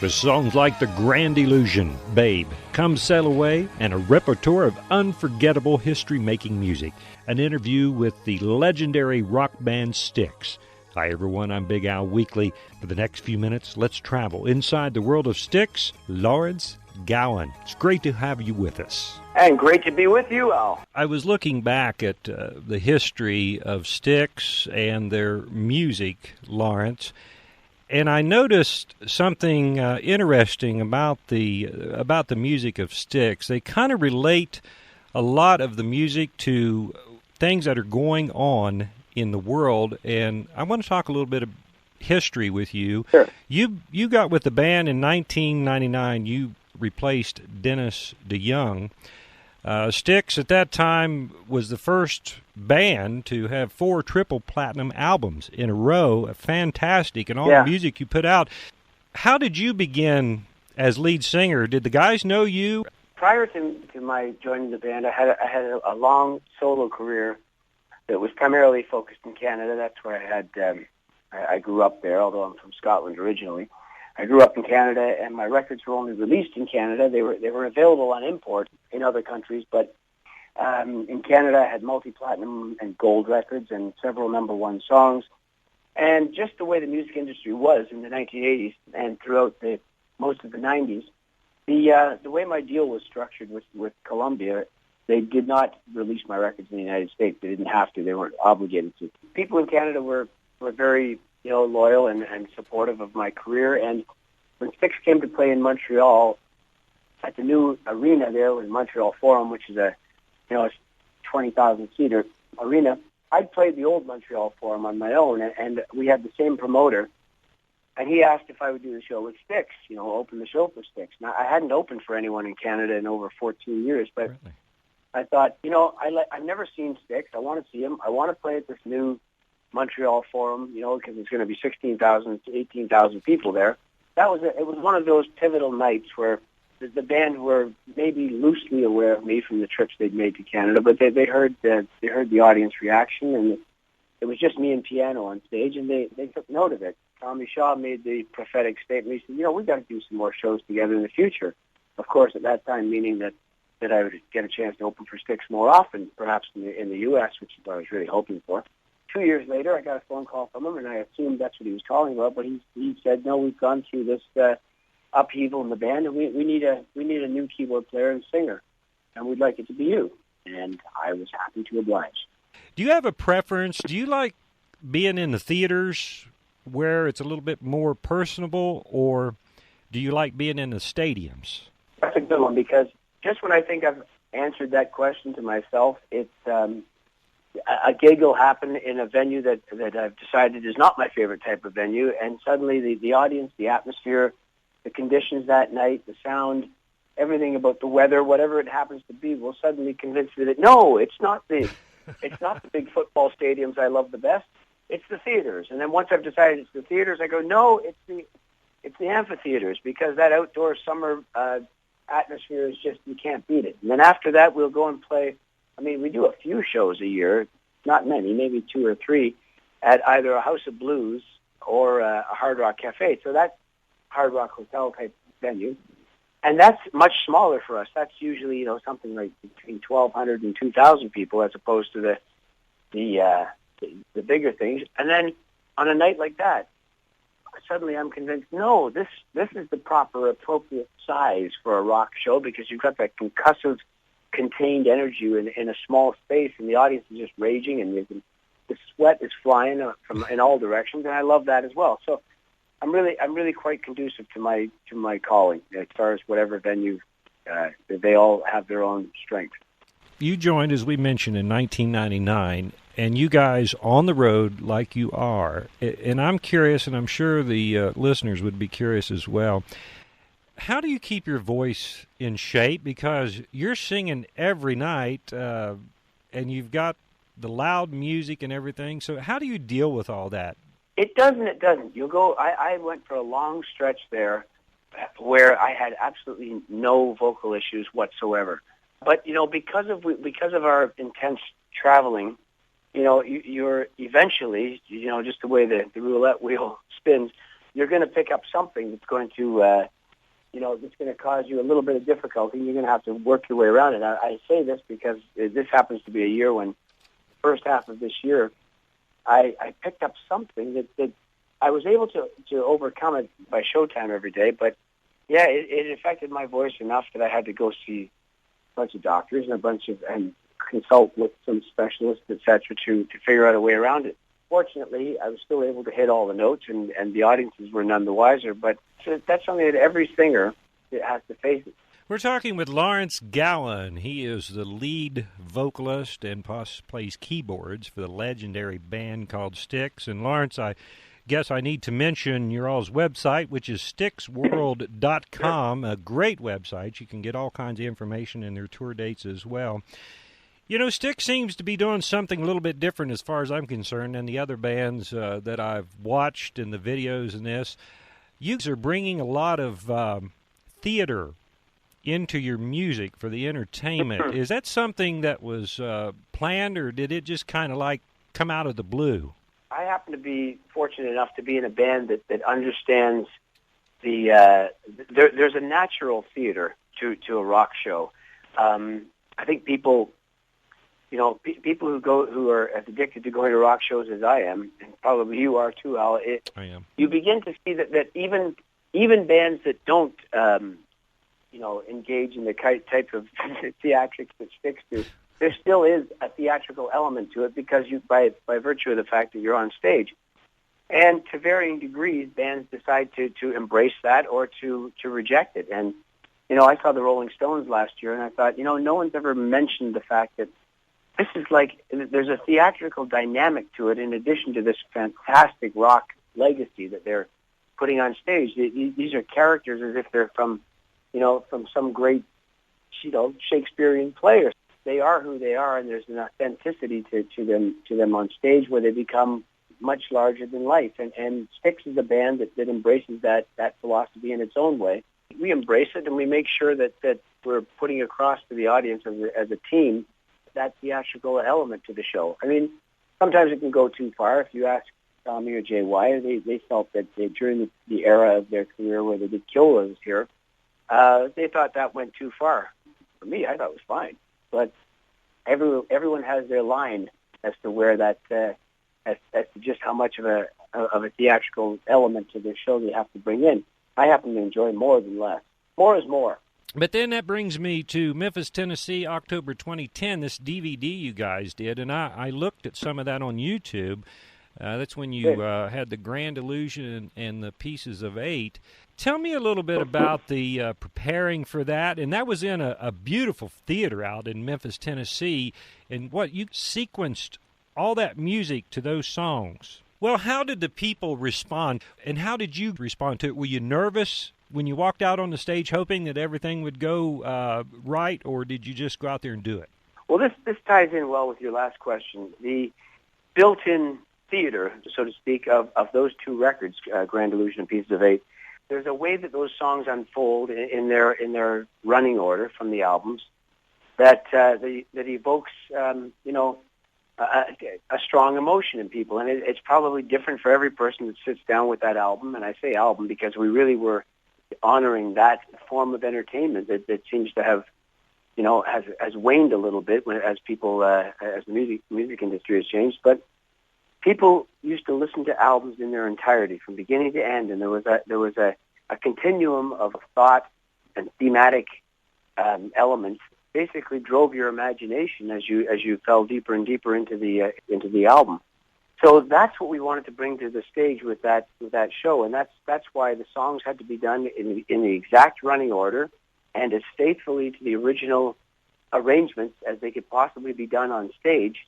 with songs like The Grand Illusion, Babe, Come Sail Away, and a repertoire of unforgettable history-making music. An interview with the legendary rock band STYX. Hi everyone, I'm Big Al Weekley. For the next few minutes, let's travel inside the world of STYX. Lawrence Gowan, it's great to have you with us. And great to be with you, Al. I was looking back at the history of STYX and their music, Lawrence, and I noticed something interesting about the music of STYX. They kind of relate a lot of the music to things that are going on in the world, and I want to talk a little bit of history with you. Sure. You got with the band in 1999. You replaced Dennis DeYoung. STYX at that time was the first band to have 4 triple platinum albums in a row. Fantastic, and all the music you put out. How did you begin as lead singer? Did the guys know you? Prior to my joining the band, I had a long solo career that was primarily focused in Canada. That's where I grew up there, although I'm from Scotland originally. I grew up in Canada, and my records were only released in Canada. They were available on import in other countries, but in Canada I had multi-platinum and gold records and several number-1 songs. And just the way the music industry was in the 1980s and throughout most of the 90s, the way my deal was structured with Columbia, they did not release my records in the United States. They didn't have to. They weren't obligated to. People in Canada were very loyal and supportive of my career. And when STYX came to play in Montreal at the new arena there in Montreal Forum, which is a 20,000-seater arena, I'd played the old Montreal Forum on my own, and we had the same promoter. And he asked if I would do the show with STYX, open the show for STYX. Now, I hadn't opened for anyone in Canada in over 14 years, but really? I thought, I've never seen STYX. I want to see him. I want to play at this new Montreal Forum, because it's going to be 16,000 to 18,000 people there. It was one of those pivotal nights where the band were maybe loosely aware of me from the trips they'd made to Canada, but they heard the audience reaction, and it was just me and piano on stage, and they took note of it. Tommy Shaw made the prophetic statement. He said, we've got to do some more shows together in the future. Of course, at that time, meaning that I would get a chance to open for STYX more often, perhaps in the U.S., which is what I was really hoping for. 2 years later, I got a phone call from him, and I assumed that's what he was calling about. But he said, "No, we've gone through this upheaval in the band, and we need a new keyboard player and singer, and we'd like it to be you." And I was happy to oblige. Do you have a preference? Do you like being in the theaters where it's a little bit more personable, or do you like being in the stadiums? That's a good one, because just when I think I've answered that question to myself, it's a gig will happen in a venue that I've decided is not my favorite type of venue, and suddenly the audience, the atmosphere, the conditions that night, the sound, everything about the weather, whatever it happens to be, will suddenly convince me that no, it's not the big football stadiums I love the best. It's the theaters. And then once I've decided it's the theaters, I go, no, it's the amphitheaters, because that outdoor summer atmosphere is just, you can't beat it. And then after that, we'll go and play. I mean, we do a few shows a year, not many, maybe 2 or 3, at either a House of Blues or a Hard Rock Cafe. So that's Hard Rock Hotel type venue. And that's much smaller for us. That's usually, something like between 1,200 and 2,000 people, as opposed to the bigger things. And then on a night like that, suddenly I'm convinced, no, this is the proper, appropriate size for a rock show, because you've got that concussive, contained energy in a small space, and the audience is just raging, and the sweat is flying from in all directions, and I love that as well. So I'm really quite conducive to my calling as far as whatever venue. They all have their own strength. You joined, as we mentioned, in 1999, and you guys on the road like you are. And I'm curious, and I'm sure the listeners would be curious as well. How do you keep your voice in shape? Because you're singing every night, and you've got the loud music and everything. So how do you deal with all that? It doesn't. You'll go. I went for a long stretch there where I had absolutely no vocal issues whatsoever. But because of our intense traveling, you're eventually, just the way the roulette wheel spins, you're going to pick up something that's going to it's going to cause you a little bit of difficulty. You're going to have to work your way around it. I say this because this happens to be a year when, the first half of this year, I picked up something that I was able to overcome it by showtime every day. But, yeah, it affected my voice enough that I had to go see a bunch of doctors and consult with some specialists, et cetera, to figure out a way around it. Fortunately, I was still able to hit all the notes, and the audiences were none the wiser. But that's something that every singer has to face it. We're talking with Lawrence Gallen. He is the lead vocalist and plays keyboards for the legendary band called STYX. And Lawrence, I guess I need to mention your all's website, which is STYXworld.com, a great website. You can get all kinds of information and their tour dates as well. STYX seems to be doing something a little bit different as far as I'm concerned than the other bands that I've watched in the videos and this. You are bringing a lot of theater into your music for the entertainment. Is that something that was planned, or did it just kind of like come out of the blue? I happen to be fortunate enough to be in a band that understands there's a natural theater to a rock show. I think people who are as addicted to going to rock shows as I am, and probably you are too, Al. I am. You begin to see that even bands that don't engage in the type of theatrics that STYX do, there still is a theatrical element to it because by virtue of the fact that you're on stage. And to varying degrees, bands decide to embrace that or to reject it. And, I saw the Rolling Stones last year, and I thought, no one's ever mentioned the fact that this is there's a theatrical dynamic to it in addition to this fantastic rock legacy that they're putting on stage. These are characters as if they're from some great, Shakespearean play. They are who they are, and there's an authenticity to them on stage where they become much larger than life. And STYX is a band that embraces that philosophy in its own way. We embrace it, and we make sure that we're putting across to the audience as a team that theatrical element to the show. I mean, sometimes it can go too far. If you ask Tommy or Jay Wyatt, they felt that during the era of their career where they did Kill Was Here, they thought that went too far. For me, I thought it was fine. But everyone has their line as to where that, as to just how much of a theatrical element to the show they have to bring in. I happen to enjoy more than less. More is more. But then that brings me to Memphis, Tennessee, October 2010, this DVD you guys did, and I looked at some of that on YouTube. That's when you had the Grand Illusion and the Pieces of Eight. Tell me a little bit about the preparing for that, and that was in a beautiful theater out in Memphis, Tennessee, and what you sequenced all that music to those songs. Well, how did the people respond, and how did you respond to it? Were you nervous when you walked out on the stage hoping that everything would go right, or did you just go out there and do it? Well, this ties in well with your last question. The built-in theater, so to speak, of those two records, Grand Illusion and Pieces of Eight, there's a way that those songs unfold in their running order from the albums that evokes a strong emotion in people, and it's probably different for every person that sits down with that album. And I say album because we really were honoring that form of entertainment that seems to have, has waned a little bit as the music industry has changed. But people used to listen to albums in their entirety from beginning to end, and there was a continuum of thought and thematic elements. Basically, drove your imagination as you fell deeper and deeper into the album. So that's what we wanted to bring to the stage with that show, and that's why the songs had to be done in the exact running order and as faithfully to the original arrangements as they could possibly be done on stage.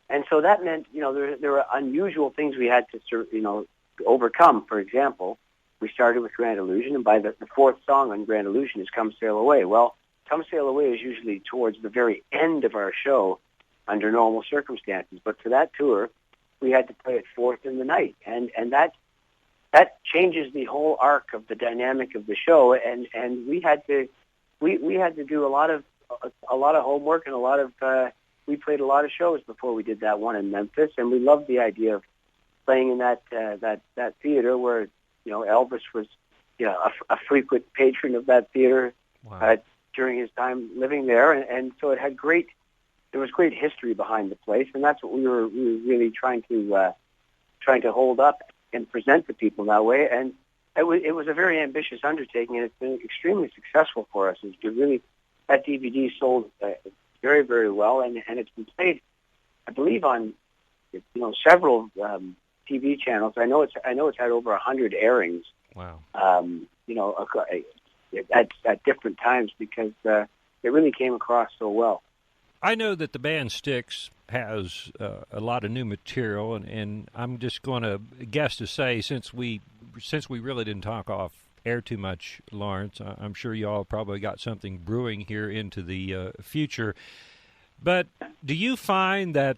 And so that meant, there were unusual things we had to, overcome. For example, we started with Grand Illusion, and by the fourth song on Grand Illusion is Come Sail Away. Well, Come Sail Away is usually towards the very end of our show under normal circumstances. But for that tour, we had to play it fourth in the night. And that changes the whole arc of the dynamic of the show. And we had to do a lot of homework and we played a lot of shows before we did that one in Memphis. And we loved the idea of playing in that theater where, Elvis was a frequent patron of that theater. Wow. During his time living there, and so there was great history behind the place, and that's what we were really trying to hold up and present to people that way. And it was a very ambitious undertaking, and it's been extremely successful for us. That DVD sold very, very well, and it's been played, I believe, on several TV channels. I know it's had over 100 airings. Wow. At different times, because it really came across so well. I know that the band STYX has a lot of new material, and I'm just going to guess to say, since we really didn't talk off air too much, Lawrence, I'm sure you all probably got something brewing here into the future. But do you find that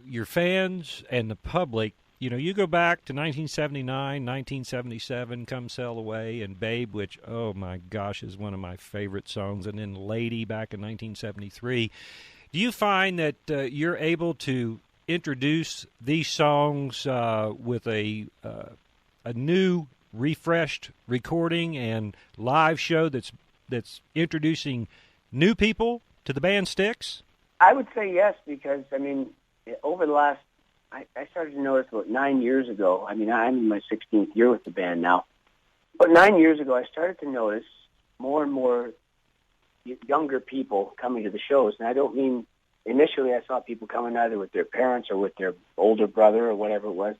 your fans and the public, you go back to 1979, 1977, Come Sail Away, and Babe, which, oh my gosh, is one of my favorite songs, and then Lady back in 1973. Do you find that you're able to introduce these songs with a new, refreshed recording and live show that's introducing new people to the band STYX? I would say yes, because, over the last, I started to notice about 9 years ago. I'm in my 16th year with the band now. But 9 years ago, I started to notice more and more younger people coming to the shows. And I don't mean, initially I saw people coming either with their parents or with their older brother or whatever it was.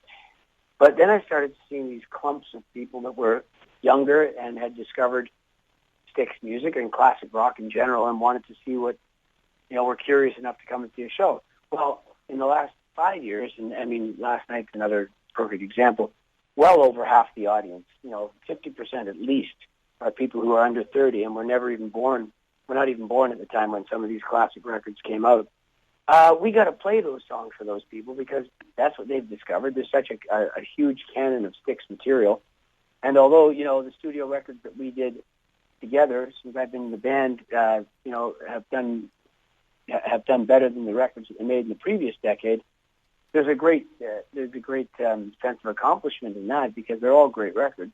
But then I started seeing these clumps of people that were younger and had discovered STYX music and classic rock in general and wanted to see what, were curious enough to come and see a show. Well, in the last 5 years, and last night's another perfect example, well over half the audience, 50% at least, are people who are under 30 and were never even born. We're not even born at the time when some of these classic records came out. We got to play those songs for those people because that's what they've discovered. There's such a huge canon of STYX material. And although, the studio records that we did together since I've been in the band, have done better than the records that they made in the previous decade, there's a great sense of accomplishment in that because they're all great records.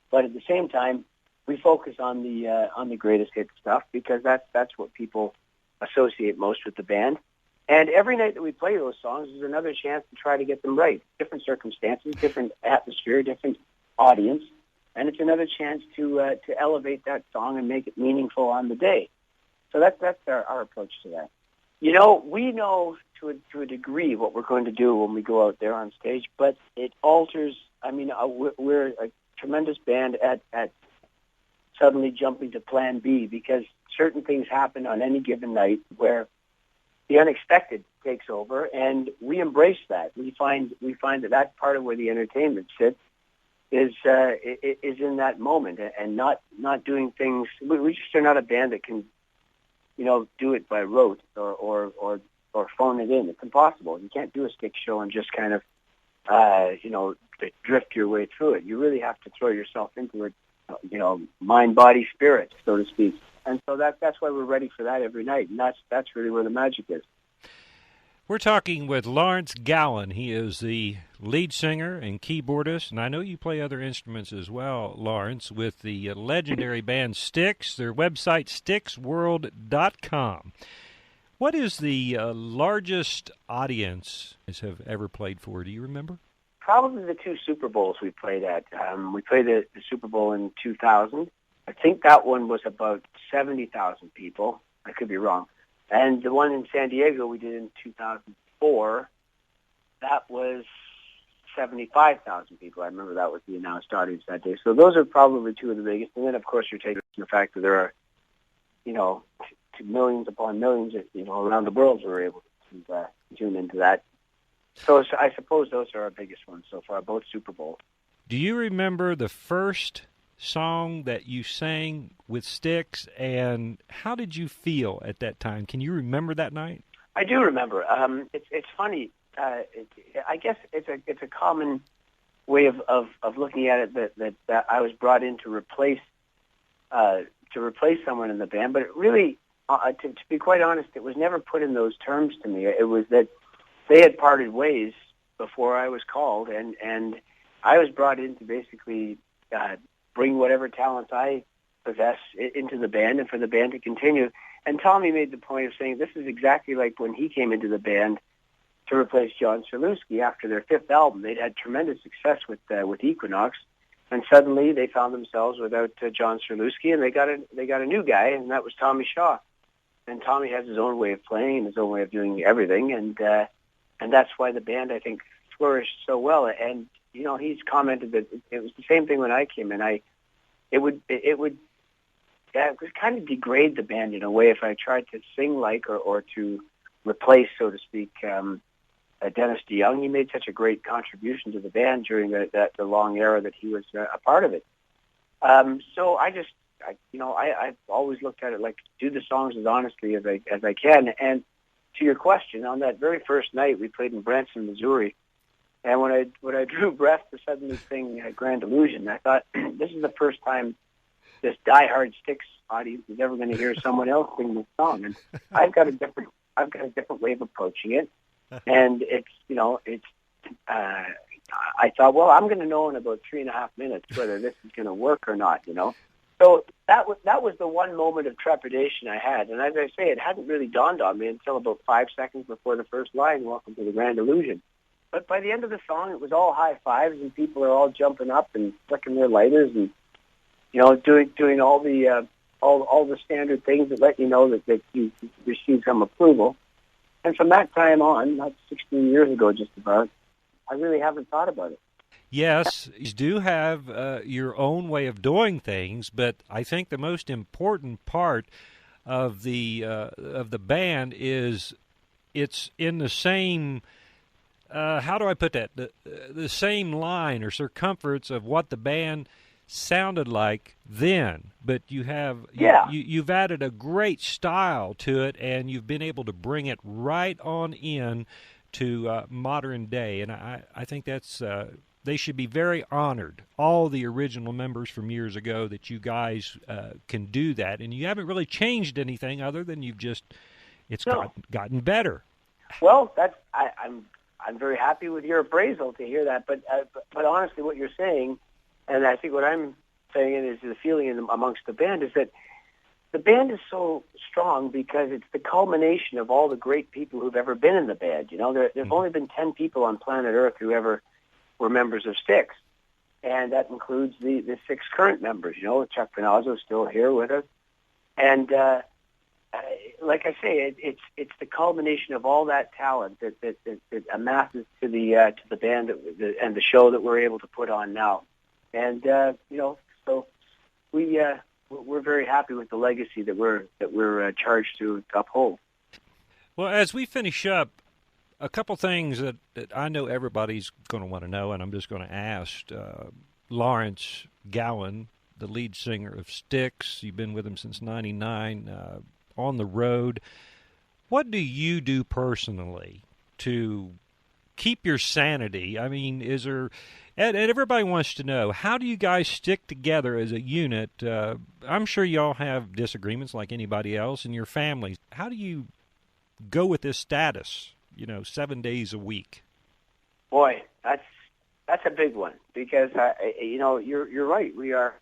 But at the same time, we focus on the greatest hit stuff because that's what people associate most with the band. And every night that we play those songs is another chance to try to get them right. Different circumstances, different atmosphere, different audience, and it's another chance to elevate that song and make it meaningful on the day. So that's our approach to that. We know to a degree what we're going to do when we go out there on stage, but it alters. We're a tremendous band at suddenly jumping to plan B because certain things happen on any given night where the unexpected takes over, and we embrace that. We find that that's part of where the entertainment sits is in that moment and not doing things. We just are not a band that can do it by rote or phone it in. It's impossible. You can't do a STYX show and just kind of drift your way through it. You really have to throw yourself into it, mind, body, spirit, so to speak. And so that's why we're ready for that every night, and that's really where the magic is. We're talking with Lawrence Gowan. He is the lead singer and keyboardist, and I know you play other instruments as well, Lawrence, with the legendary band STYX. Their website, STYXworld.com. What is the largest audience you have ever played for? Do you remember? Probably the 2 Super Bowls we played at. We played the Super Bowl in 2000. I think that one was about 70,000 people. I could be wrong. And the one in San Diego we did in 2004, that was 75,000 people. I remember that was the announced audience that day. So those are probably 2 of the biggest. And then, of course, you're taking the fact that there are, millions upon millions, around the world who are able to tune into that. So I suppose those are our biggest ones so far, both Super Bowls. Do you remember the first song that you sang with STYX, and how did you feel at that time? Can you remember that night? I do remember. It's funny. I guess it's a common way of looking at it that I was brought in to replace someone in the band, but it really, to be quite honest, it was never put in those terms to me. It was that they had parted ways before I was called, and I was brought in to basically bring whatever talents I possess into the band and for the band to continue. And Tommy made the point of saying this is exactly like when he came into the band to replace John Serluski after their fifth album. They'd had tremendous success with Equinox, and suddenly they found themselves without John Serluski, and they got a new guy, and that was Tommy Shaw. And Tommy has his own way of playing and his own way of doing everything, and that's why the band, I think, flourished so well. And he's commented that it was the same thing when I came in. It would kind of degrade the band in a way if I tried to sing like or to replace, so to speak, Dennis DeYoung. He made such a great contribution to the band during the long era that he was a part of it. So I've always looked at it like do the songs as honestly as I can. And to your question, on that very first night, we played in Branson, Missouri, and when I drew breath to suddenly sing Grand Illusion, I thought this is the first time this diehard STYX audience is ever going to hear someone else sing this song, and I've got a different way of approaching it, and I thought, well, I'm going to know in about 3.5 minutes whether this is going to work or not, So that was the one moment of trepidation I had, and as I say, it hadn't really dawned on me until about 5 seconds before the first line, "Welcome to the Grand Illusion." But by the end of the song, it was all high fives, and people are all jumping up and flicking their lighters and doing all the standard things that let you know that you received some approval. And from that time on, that's 16 years ago just about, I really haven't thought about it. Yes, you do have your own way of doing things, but I think the most important part of the band is it's in the same. How do I put that? The same line or circumference of what the band sounded like then, but you've added a great style to it, and you've been able to bring it right on in to modern day, and I think that's they should be very honored, all the original members from years ago, that you guys can do that, and you haven't really changed anything other than gotten better. Well, I'm very happy with your appraisal to hear that, but honestly, what you're saying, and I think what I'm saying is the feeling amongst the band is that the band is so strong because it's the culmination of all the great people who've ever been in the band. There've only been 10 people on planet Earth who ever were members of STYX, and that includes the 6 current members. Chuck Panazzo's still here with us, and like I say, it's the culmination of all that talent that amasses to the band and the show that we're able to put on now. And so we're very happy with the legacy that we're charged to uphold. Well, as we finish up, a couple things that I know everybody's going to want to know, and I'm just going to ask Lawrence Gowan, the lead singer of STYX. You've been with him since '99. On the road. What do you do personally to keep your sanity? I mean, is there, and everybody wants to know, how do you guys stick together as a unit? I'm sure y'all have disagreements like anybody else in your families. How do you go with this status, 7 days a week? Boy, that's a big one because, you're right. We are,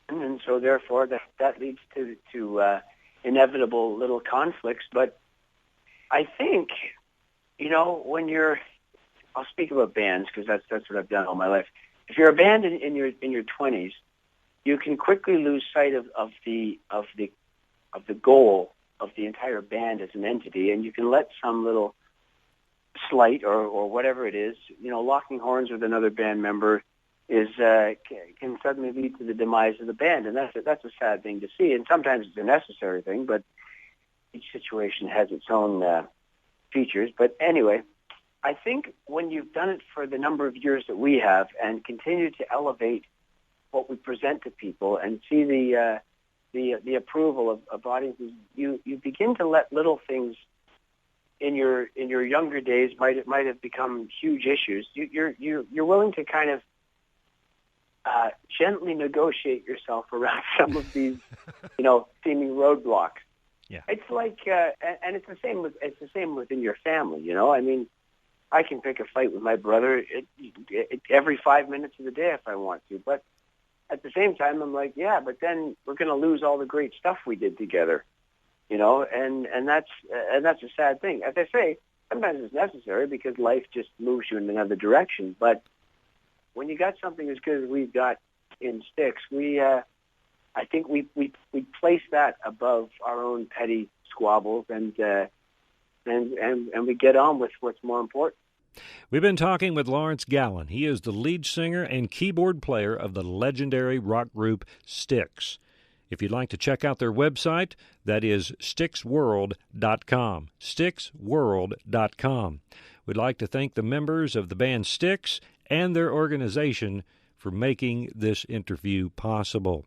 and so therefore that leads to inevitable little conflicts, but I think, when I'll speak about bands because that's what I've done all my life. If you're a band in your 20s, you can quickly lose sight of the goal of the entire band as an entity, and you can let some little slight or whatever it is, locking horns with another band member can suddenly lead to the demise of the band, and that's a sad thing to see. And sometimes it's a necessary thing, but each situation has its own features. But anyway, I think when you've done it for the number of years that we have, and continue to elevate what we present to people, and see the approval of audiences, you begin to let little things in your younger days might have become huge issues. You're willing to kind of gently negotiate yourself around some of these, seeming roadblocks. Yeah, it's like, and it's the same within your family. I mean, I can pick a fight with my brother every 5 minutes of the day if I want to, but at the same time, I'm like, yeah, but then we're going to lose all the great stuff we did together, you know, and that's a sad thing. As I say, sometimes it's necessary because life just moves you in another direction. But when you got something as good as we've got in STYX, I think we place that above our own petty squabbles, and we get on with what's more important. We've been talking with Lawrence Gallen. He is the lead singer and keyboard player of the legendary rock group STYX. If you'd like to check out their website, that is STYXworld.com. STYXworld.com. We'd like to thank the members of the band STYX and their organization for making this interview possible.